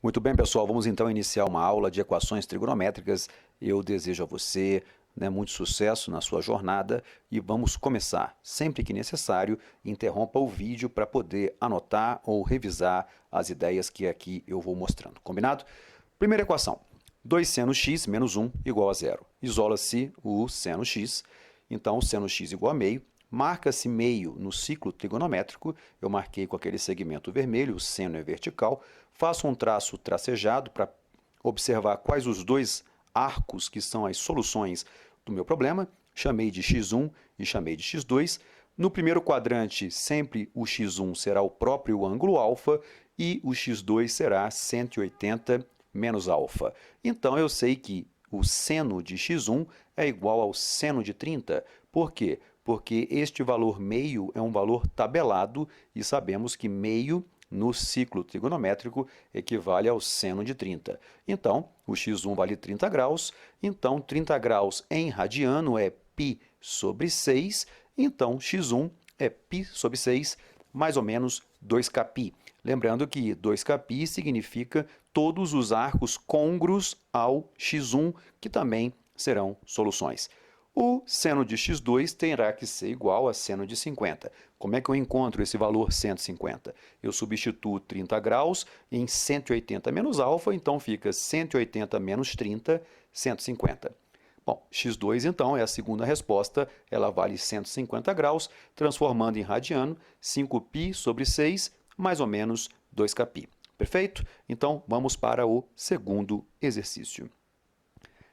Muito bem, pessoal, vamos então iniciar uma aula de equações trigonométricas. Eu desejo a você, muito sucesso na sua jornada e vamos começar. Sempre que necessário, interrompa o vídeo para poder anotar ou revisar as ideias que aqui eu vou mostrando. Combinado? Primeira equação. 2 seno x menos 1 igual a zero. Isola-se o seno x, então o seno x igual a meio. Marca-se meio no ciclo trigonométrico, eu marquei com aquele segmento vermelho, o seno é vertical. Faço um traço tracejado para observar quais os dois arcos que são as soluções do meu problema. Chamei de x1 e chamei de x2. No primeiro quadrante, sempre o x1 será o próprio ângulo alfa e o x2 será 180 menos alfa. Então, eu sei que o seno de x1 é igual ao seno de 30. Por quê? Porque este valor meio é um valor tabelado e sabemos que meio no ciclo trigonométrico equivale ao seno de 30. Então, o x1 vale 30 graus, então 30 graus em radiano é π sobre 6, então x1 é π sobre 6, mais ou menos 2kπ. Lembrando que 2kπ significa todos os arcos côngruos ao x1, que também serão soluções. O seno de x2 terá que ser igual a seno de 50. Como é que eu encontro esse valor 150? Eu substituo 30 graus em 180 menos alfa, então fica 180 menos 30, 150. Bom, x2 então é a segunda resposta, ela vale 150 graus, transformando em radiano, 5π sobre 6, mais ou menos 2kπ. Perfeito? Então, vamos para o segundo exercício.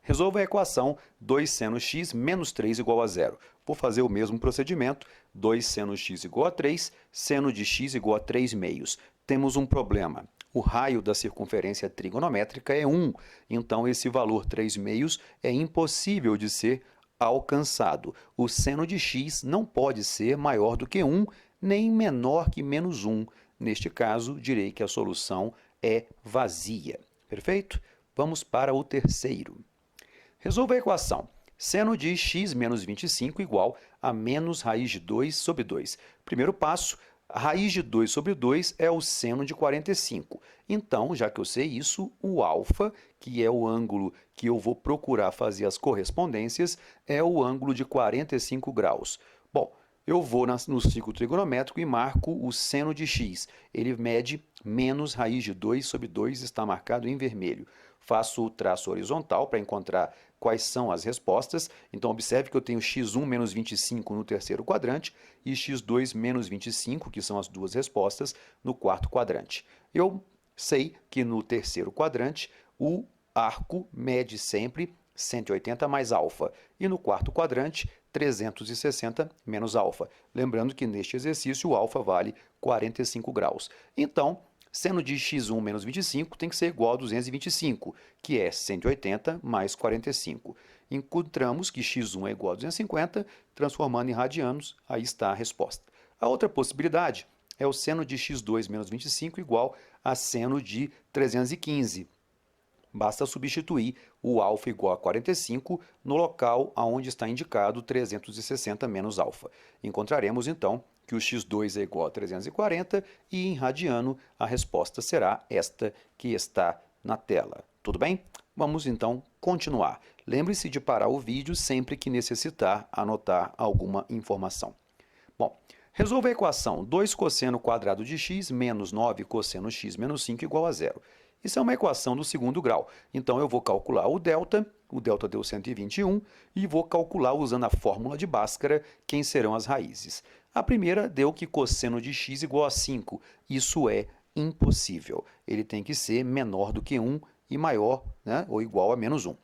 Resolva a equação 2 seno x menos 3 igual a zero. Vou fazer o mesmo procedimento, 2 seno x igual a 3, seno de x igual a 3 meios. Temos um problema. O raio da circunferência trigonométrica é 1, então esse valor 3 meios é impossível de ser alcançado. O seno de x não pode ser maior do que 1, nem menor que menos 1. Neste caso, direi que a solução é vazia. Perfeito? Vamos para o terceiro. Resolva a equação. Seno de x menos 25 igual a menos raiz de 2 sobre 2. Primeiro passo, a raiz de 2 sobre 2 é o seno de 45. Então, já que eu sei isso, o alfa, que é o ângulo que eu vou procurar fazer as correspondências, é o ângulo de 45 graus. Bom, eu vou no ciclo trigonométrico e marco o seno de x. Ele mede menos raiz de 2 sobre 2, está marcado em vermelho. Faço o traço horizontal para encontrar quais são as respostas. Então, observe que eu tenho x1 menos 25 no terceiro quadrante e x2 menos 25, que são as duas respostas, no quarto quadrante. Eu sei que no terceiro quadrante o arco mede sempre 180 mais alfa e no quarto quadrante 360 menos alfa. Lembrando que neste exercício o alfa vale 45 graus. Então, seno de x1 menos 25 tem que ser igual a 225, que é 180 mais 45. Encontramos que x1 é igual a 250, transformando em radianos, aí está a resposta. A outra possibilidade é o seno de x2 menos 25 igual a seno de 315. Basta substituir o alfa igual a 45 no local onde está indicado 360 menos alfa. Encontraremos, então, que o x2 é igual a 340 e, em radiano, a resposta será esta que está na tela. Tudo bem? Vamos, então, continuar. Lembre-se de parar o vídeo sempre que necessitar anotar alguma informação. Bom, resolva a equação 2 cosseno quadrado de x menos 9 cosseno x menos 5 igual a zero. Isso é uma equação do segundo grau. Então, eu vou calcular o delta deu 121, e vou calcular, usando a fórmula de Bhaskara, quem serão as raízes. A primeira deu que cosseno de x igual a 5. Isso é impossível. Ele tem que ser menor do que 1 e maior, ou igual a menos 1.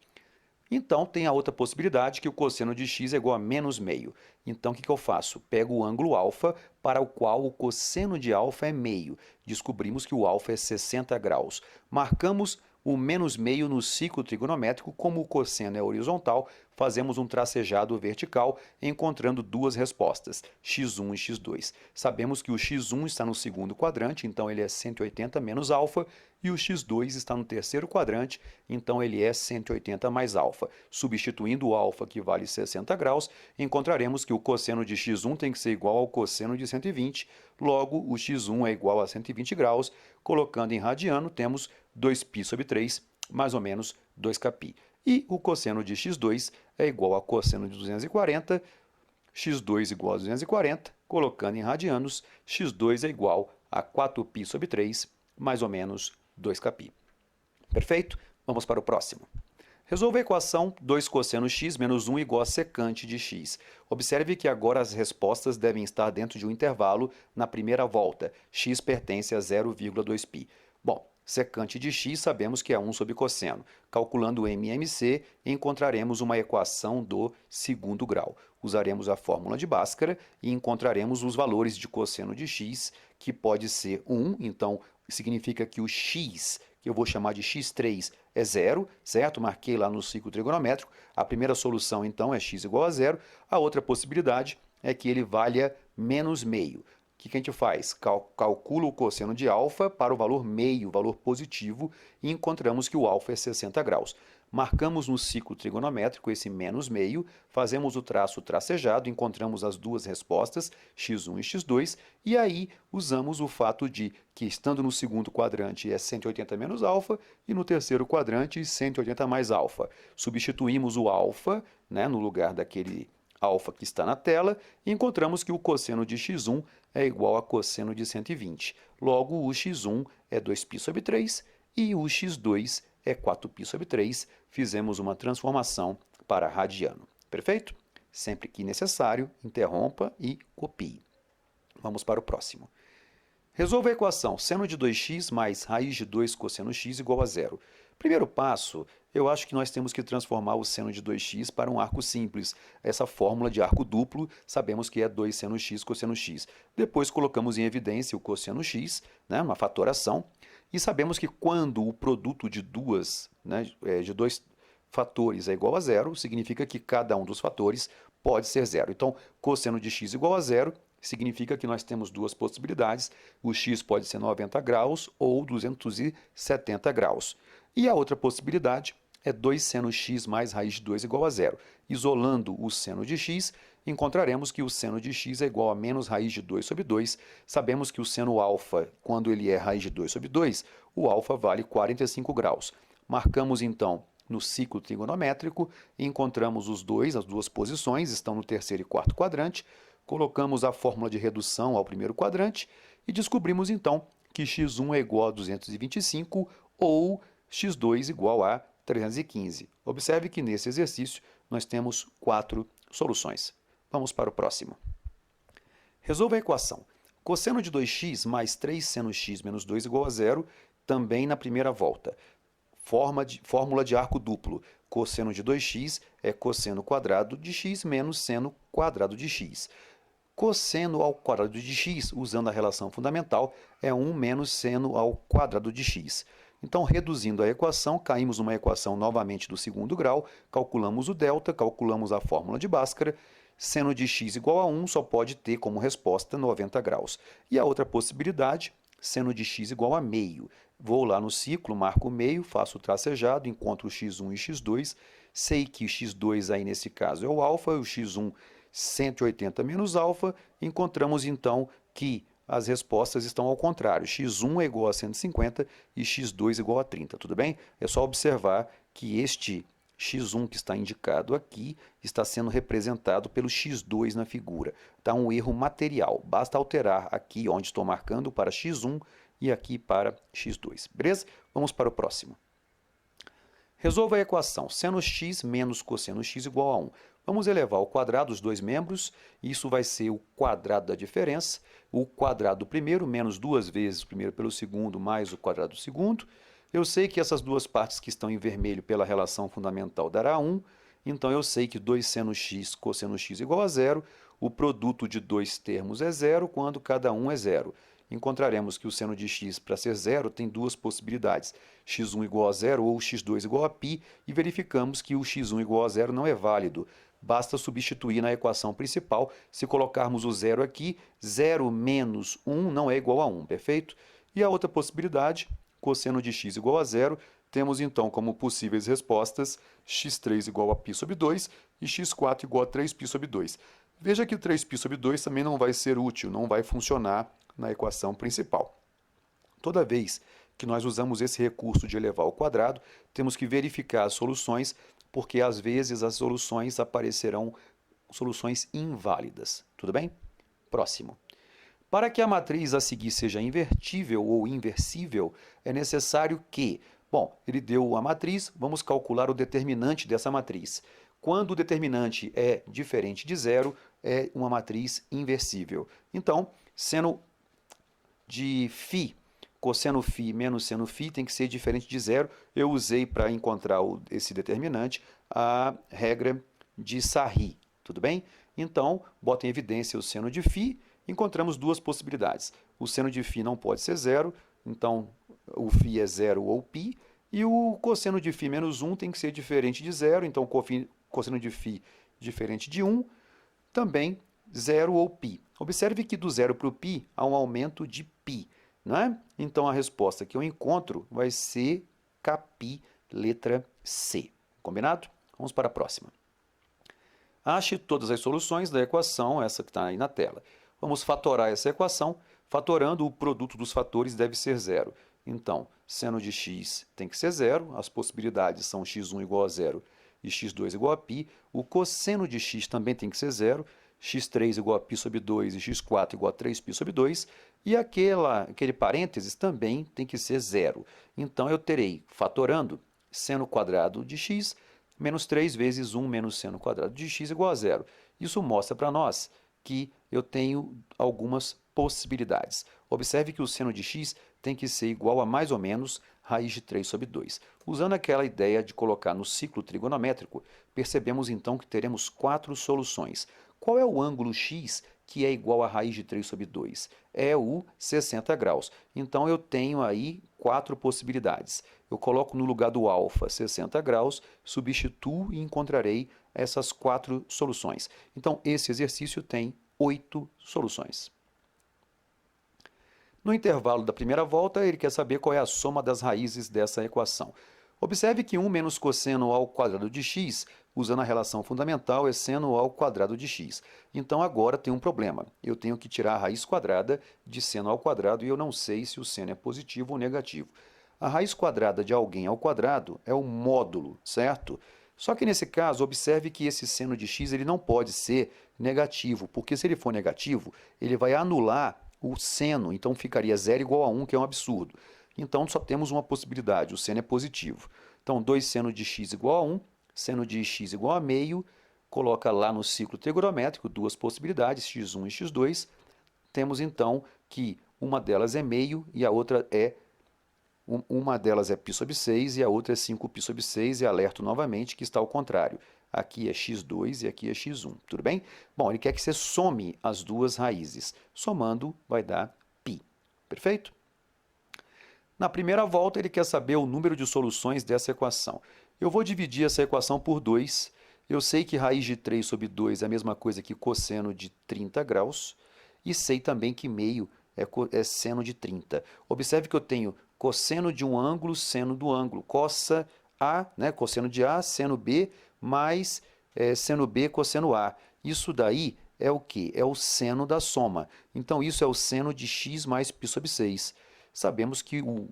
Então, tem a outra possibilidade, que o cosseno de x é igual a menos meio. Então, o que eu faço? Pego o ângulo alfa, para o qual o cosseno de alfa é meio. Descobrimos que o alfa é 60 graus. Marcamos o menos meio no ciclo trigonométrico, como o cosseno é horizontal, fazemos um tracejado vertical, encontrando duas respostas, x1 e x2. Sabemos que o x1 está no segundo quadrante, então ele é 180 menos alfa, e o x2 está no terceiro quadrante, então ele é 180 mais alfa. Substituindo o alfa, que vale 60 graus, encontraremos que o cosseno de x1 tem que ser igual ao cosseno de 120, logo o x1 é igual a 120 graus, colocando em radiano, temos 2π sobre 3, mais ou menos 2kπ. E o cosseno de x2 é igual a cosseno de 240, x2 igual a 240, colocando em radianos, x2 é igual a 4π sobre 3, mais ou menos 2kπ. Perfeito? Vamos para o próximo. Resolva a equação 2 cosseno x menos 1 igual a secante de x. Observe que agora as respostas devem estar dentro de um intervalo na primeira volta. X pertence a 0,2π. Bom, secante de x sabemos que é 1 sobre cosseno. Calculando o MMC, encontraremos uma equação do segundo grau. Usaremos a fórmula de Bhaskara e encontraremos os valores de cosseno de x, que pode ser 1, então significa que o x, que eu vou chamar de x3, é zero, certo? Marquei lá no ciclo trigonométrico. A primeira solução, então, é x igual a zero. A outra possibilidade é que ele valha menos meio. O que a gente faz? Calcula o cosseno de alfa para o valor meio, valor positivo, e encontramos que o alfa é 60 graus. Marcamos no ciclo trigonométrico esse menos meio, fazemos o traço tracejado, encontramos as duas respostas, x1 e x2, e aí usamos o fato de que, estando no segundo quadrante, é 180 menos alfa, e no terceiro quadrante, 180 mais alfa. Substituímos o alfa, né, no lugar daquele alfa que está na tela, e encontramos que o cosseno de x1 é igual a cosseno de 120. Logo, o x1 é 2π sobre 3 e o x2 é 4π sobre 3. Fizemos uma transformação para radiano. Perfeito? Sempre que necessário, interrompa e copie. Vamos para o próximo. Resolva a equação seno de 2x mais raiz de 2 cosseno x igual a zero. Primeiro passo, eu acho que nós temos que transformar o seno de 2x para um arco simples. Essa fórmula de arco duplo, sabemos que é 2 seno x cosseno x. Depois colocamos em evidência o cosseno x, né, uma fatoração, e sabemos que quando o produto de dois fatores é igual a zero, significa que cada um dos fatores pode ser zero. Então, cosseno de x igual a zero significa que nós temos duas possibilidades. O x pode ser 90 graus ou 270 graus. E a outra possibilidade é 2 seno x mais raiz de 2 igual a zero. Isolando o seno de x, encontraremos que o seno de x é igual a menos raiz de 2 sobre 2. Sabemos que o seno alfa, quando ele é raiz de 2 sobre 2, o alfa vale 45 graus. Marcamos então no ciclo trigonométrico e encontramos as duas posições, estão no terceiro e quarto quadrante. Colocamos a fórmula de redução ao primeiro quadrante e descobrimos então que x1 é igual a 225 ou x2 igual a 315. Observe que nesse exercício nós temos 4 soluções. Vamos para o próximo. Resolva a equação cosseno de 2x mais 3 seno x menos 2 igual a zero, também na primeira volta. Fórmula de arco duplo. Cosseno de 2x é cosseno quadrado de x menos seno quadrado de x. Cosseno ao quadrado de x, usando a relação fundamental, é 1 menos seno ao quadrado de x. Então, reduzindo a equação, caímos numa equação novamente do segundo grau, calculamos o delta, calculamos a fórmula de Bhaskara. Seno de x igual a 1 só pode ter como resposta 90 graus. E a outra possibilidade, seno de x igual a meio. Vou lá no ciclo, marco o meio, faço o tracejado, encontro o x1 e x2. Sei que o x2 aí nesse caso é o alfa, o x1 180 menos alfa. Encontramos então que as respostas estão ao contrário. x1 é igual a 150 e x2 é igual a 30, tudo bem? É só observar que este x1 que está indicado aqui está sendo representado pelo x2 na figura. Está um erro material. Basta alterar aqui onde estou marcando para x1 e aqui para x2. Beleza? Vamos para o próximo. Resolva a equação seno x menos cosseno x igual a 1. Vamos elevar ao quadrado os dois membros. Isso vai ser o quadrado da diferença. O quadrado do primeiro menos duas vezes o primeiro pelo segundo mais o quadrado do segundo. Eu sei que essas duas partes que estão em vermelho pela relação fundamental dará 1. Então, eu sei que 2 seno x cosseno x igual a zero. O produto de dois termos é zero quando cada um é zero. encontraremos que o seno de x para ser zero tem duas possibilidades, x1 igual a zero ou x2 igual a π, e verificamos que o x1 igual a zero não é válido. Basta substituir na equação principal. Se colocarmos o zero aqui, 0 menos 1 não é igual a 1, perfeito? E a outra possibilidade, cosseno de x igual a zero, temos então como possíveis respostas x3 igual a π sobre 2 e x4 igual a 3π sobre 2. Veja que 3π sobre 2 também não vai ser útil, não vai funcionar na equação principal. Toda vez que nós usamos esse recurso de elevar ao quadrado, temos que verificar as soluções, porque às vezes as soluções aparecerão soluções inválidas. Tudo bem? Próximo. Para que a matriz a seguir seja invertível ou inversível, é necessário que, bom, ele deu a matriz, vamos calcular o determinante dessa matriz. Quando o determinante é diferente de zero, é uma matriz inversível. Então, seno de φ, cosseno φ menos seno φ tem que ser diferente de zero. Eu usei para encontrar esse determinante a regra de Sarri, tudo bem? Então, bota em evidência o seno de φ, encontramos duas possibilidades. O seno de φ não pode ser zero, então o φ é zero ou π, e o cosseno de φ menos 1 tem que ser diferente de zero, então cosseno de φ diferente de 1, também zero ou π. Observe que do zero para o π há um aumento de π, não é? Então a resposta que eu encontro vai ser Kπ, letra C. Combinado? Vamos para a próxima. Ache todas as soluções da equação, essa que está aí na tela. Vamos fatorar essa equação. Fatorando, o produto dos fatores deve ser zero. Então, seno de x tem que ser zero, as possibilidades são x1 igual a zero e x2 igual a π. O cosseno de x também tem que ser zero, x3 igual a π sobre 2 e x4 igual a 3π sobre 2. E aquele parênteses também tem que ser zero. Então, eu terei, fatorando, seno quadrado de x menos 3 vezes 1 menos seno quadrado de x igual a zero. Isso mostra para nós que eu tenho algumas possibilidades. Observe que o seno de x tem que ser igual a mais ou menos raiz de 3 sobre 2. Usando aquela ideia de colocar no ciclo trigonométrico, percebemos então que teremos 4 soluções. Qual é o ângulo x que é igual a raiz de 3 sobre 2? É o 60 graus. Então eu tenho aí 4 possibilidades. Eu coloco no lugar do alfa 60 graus, substituo e encontrarei essas 4 soluções. Então esse exercício tem 8 soluções. No intervalo da primeira volta, ele quer saber qual é a soma das raízes dessa equação. Observe que 1 menos cosseno ao quadrado de x, usando a relação fundamental, é seno ao quadrado de x. Então agora tem um problema. Eu tenho que tirar a raiz quadrada de seno ao quadrado e eu não sei se o seno é positivo ou negativo. A raiz quadrada de alguém ao quadrado é o módulo, certo? Só que nesse caso, observe que esse seno de x ele não pode ser negativo, porque se ele for negativo, ele vai anular o seno, então ficaria 0 igual a 1, que é um absurdo. Então só temos uma possibilidade, o seno é positivo. Então 2 seno de x igual a 1, seno de x igual a meio, coloca lá no ciclo trigonométrico duas possibilidades, x1 e x2. Temos então que uma delas é meio e a outra é uma delas é π sobre 6 e a outra é 5π sobre 6, e alerto novamente que está ao contrário. Aqui é x2 e aqui é x1, tudo bem? Bom, ele quer que você some as duas raízes. Somando vai dar π, perfeito? Na primeira volta ele quer saber o número de soluções dessa equação. Eu vou dividir essa equação por 2. Eu sei que raiz de 3 sobre 2 é a mesma coisa que cosseno de 30 graus. E sei também que meio é seno de 30. Observe que eu tenho cosseno de um ângulo, seno do ângulo. Cossa A, né, cosseno de A, seno B, mais seno B, cosseno A. Isso daí é o quê? É o seno da soma. Então, isso é o seno de x mais π sobre 6. Sabemos que o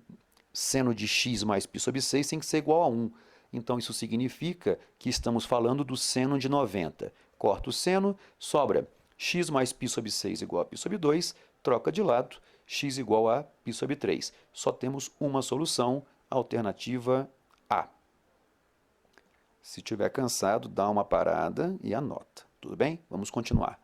seno de x mais π sobre 6 tem que ser igual a 1. Então, isso significa que estamos falando do seno de 90. Corta o seno, sobra x mais π sobre 6 igual a π sobre 2, troca de lado, x igual a π sobre 3. Só temos uma solução, alternativa A. Se estiver cansado, dá uma parada e anota. Tudo bem? Vamos continuar.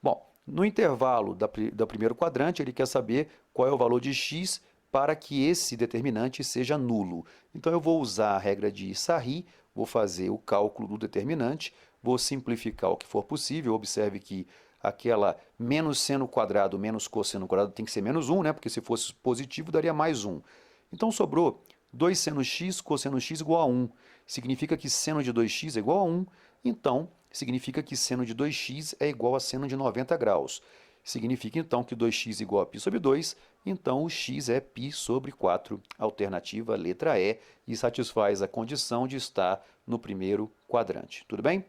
Bom, no intervalo do primeiro quadrante, ele quer saber qual é o valor de x para que esse determinante seja nulo. Então, eu vou usar a regra de Sarri, vou fazer o cálculo do determinante, vou simplificar o que for possível. Observe que aquela menos seno quadrado menos cosseno quadrado tem que ser menos 1, né? Porque se fosse positivo daria mais 1. Então sobrou 2 seno x cosseno x igual a 1. Significa que seno de 2x é igual a 1, então significa que seno de 2x é igual a seno de 90 graus. Significa então que 2x igual a π sobre 2, então o x é π sobre 4, alternativa letra E, e satisfaz a condição de estar no primeiro quadrante. Tudo bem?